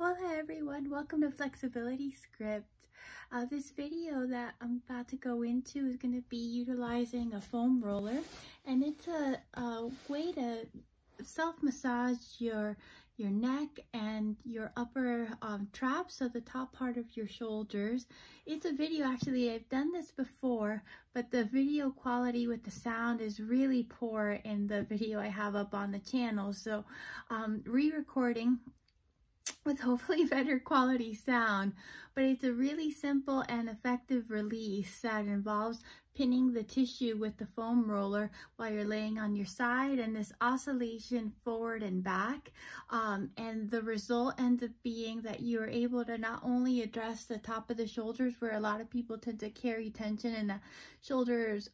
Hola everyone, welcome to Flexibility Script. This video that I'm about to go into is going to be utilizing a foam roller, and it's a way to self-massage your neck and your upper traps, so the top part of your shoulders. It's a video, actually I've done this before, but the video quality with the sound is really poor in the video I have up on the channel, so re-recording with hopefully better quality sound. But it's a really simple and effective release that involves pinning the tissue with the foam roller while you're laying on your side, and this oscillation forward and back, and the result ends up being that you're able to not only address the top of the shoulders, where a lot of people tend to carry tension in the shoulders,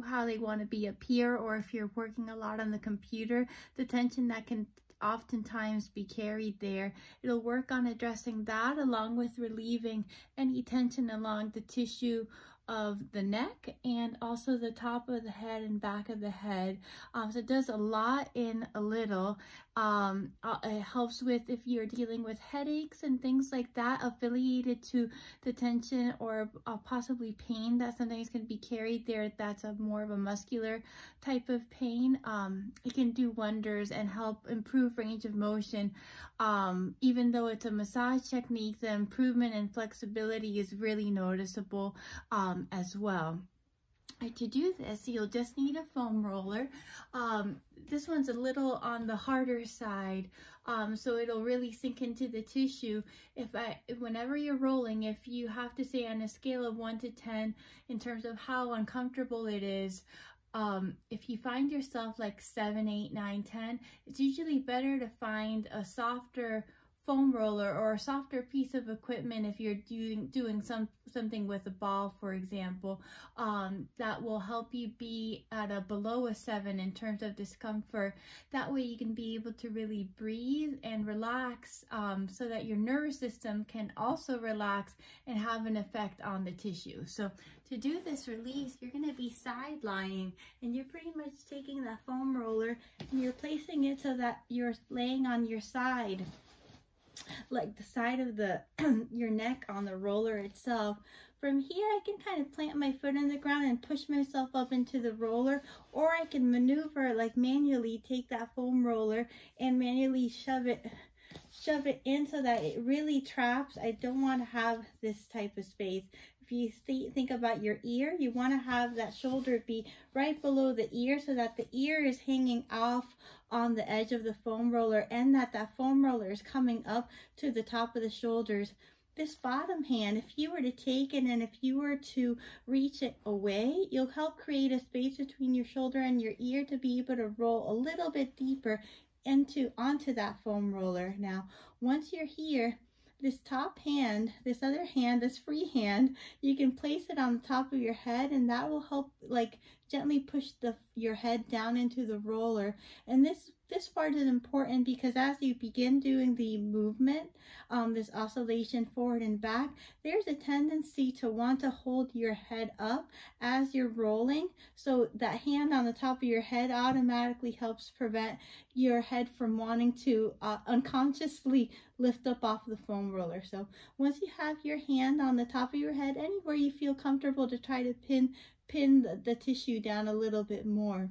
how they want to be up here, or if you're working a lot on the computer, the tension that can oftentimes be carried there. It'll work on addressing that, along with relieving any tension along the tissue of the neck and also the top of the head and back of the head. So it does a lot in a little. It helps with if you're dealing with headaches and things like that affiliated to the tension or possibly pain that sometimes can be carried there. That's a more of a muscular type of pain. It can do wonders and help improve range of motion. Even though it's a massage technique, the improvement in flexibility is really noticeable as well. To do this, you'll just need a foam roller. This one's a little on the harder side, so it'll really sink into the tissue. Whenever you're rolling, if you have to say on a scale of 1 to 10 in terms of how uncomfortable it is, if you find yourself like 7, 8, 9, 10, it's usually better to find a softer foam roller or a softer piece of equipment if you're doing something with a ball, for example, that will help you be at a below a 7 in terms of discomfort. That way you can be able to really breathe and relax, so that your nervous system can also relax and have an effect on the tissue. So to do this release, you're going to be side lying, and you're pretty much taking that foam roller and you're placing it so that you're laying on your side, like the side of the your neck on the roller itself. From here, I can kind of plant my foot in the ground and push myself up into the roller, or I can maneuver, like manually take that foam roller and manually shove it in so that it really traps. I don't want to have this type of space. If you think about your ear, you want to have that shoulder be right below the ear so that the ear is hanging off on the edge of the foam roller, and that foam roller is coming up to the top of the shoulders. This bottom hand, if you were to take it and if you were to reach it away, you'll help create a space between your shoulder and your ear to be able to roll a little bit deeper onto that foam roller. Now, once you're here, this top hand, this other hand, this free hand, you can place it on the top of your head, and that will help like gently push your head down into the roller. And this part is important because as you begin doing the movement, this oscillation forward and back, there's a tendency to want to hold your head up as you're rolling. So that hand on the top of your head automatically helps prevent your head from wanting to unconsciously lift up off the foam roller. So once you have your hand on the top of your head, anywhere you feel comfortable, to try to pin the tissue down a little bit more.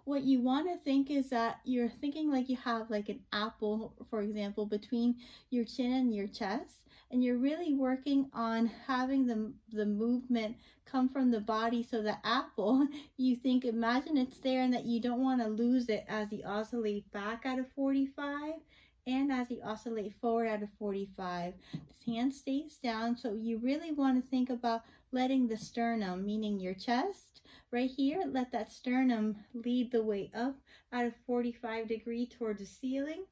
What you want to think is that you're thinking like you have like an apple, for example, between your chin and your chest, and you're really working on having the movement come from the body. So the apple, imagine it's there, and that you don't want to lose it as you oscillate back out of 45 and as you oscillate forward out of 45. This hand stays down, so you really want to think about letting the sternum, meaning your chest, right here, let that sternum lead the way up out of 45-degree towards the ceiling,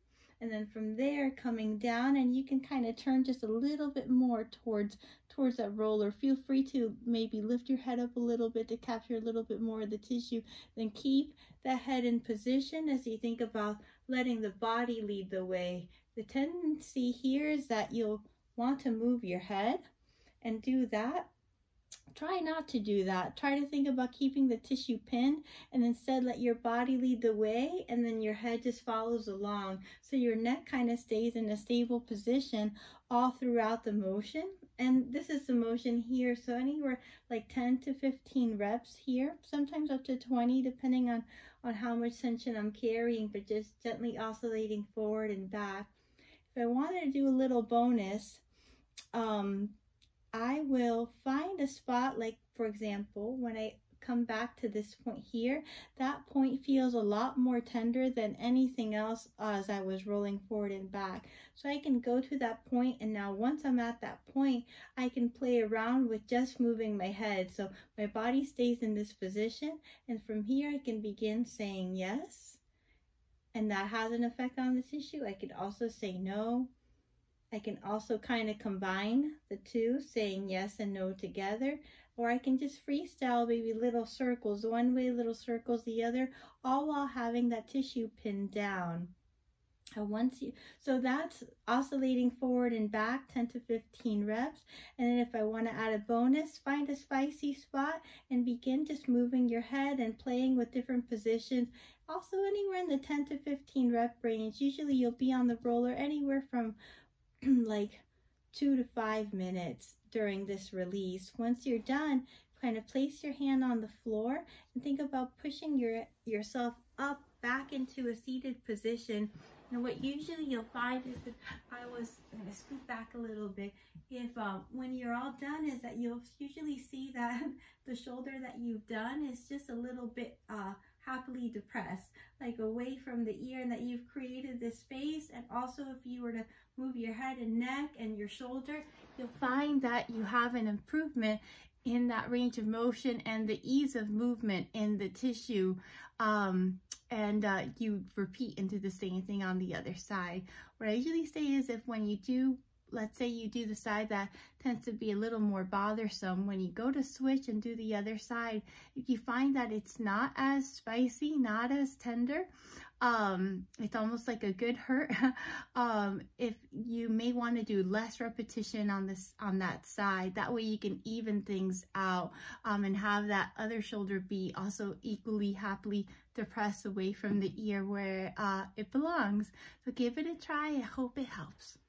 and then from there coming down, and you can kind of turn just a little bit more towards that roller. Feel free to maybe lift your head up a little bit to capture a little bit more of the tissue. Then keep that head in position as you think about letting the body lead the way. The tendency here is that you'll want to move your head and do that try not to do that. Try to think about keeping the tissue pinned, and instead let your body lead the way, and then your head just follows along. So your neck kind of stays in a stable position all throughout the motion. And this is the motion here, so anywhere like 10 to 15 reps here, sometimes up to 20 depending on how much tension I'm carrying, but just gently oscillating forward and back. If I wanted to do a little bonus, I will find a spot, like for example, when I come back to this point here, that point feels a lot more tender than anything else as I was rolling forward and back. So I can go to that point, and now once I'm at that point, I can play around with just moving my head. So my body stays in this position, and from here I can begin saying yes, and that has an effect on the tissue. I could also say no. I can also kind of combine the two, saying yes and no together, or I can just freestyle maybe little circles, one way, little circles the other, all while having that tissue pinned down. So that's oscillating forward and back, 10 to 15 reps. And then if I want to add a bonus, find a spicy spot and begin just moving your head and playing with different positions. Also anywhere in the 10 to 15 rep range. Usually you'll be on the roller anywhere from like 2 to 5 minutes during this release. Once you're done, kind of place your hand on the floor and think about pushing yourself up back into a seated position. And what usually you'll find is that I'm going to scoot back a little bit. If when you're all done, is that you'll usually see that the shoulder that you've done is just a little bit happily depressed, like away from the ear, and that you've created this space. And also if you were to move your head and neck and your shoulder, you'll find that you have an improvement in that range of motion and the ease of movement in the tissue. You repeat and do the same thing on the other side. What I usually say is, if when you do, let's say you do the side that tends to be a little more bothersome, when you go to switch and do the other side, if you find that it's not as spicy, not as tender, it's almost like a good hurt, if you may want to do less repetition on that side, that way you can even things out, and have that other shoulder be also equally happily depressed away from the ear where it belongs. So give it a try. I hope it helps.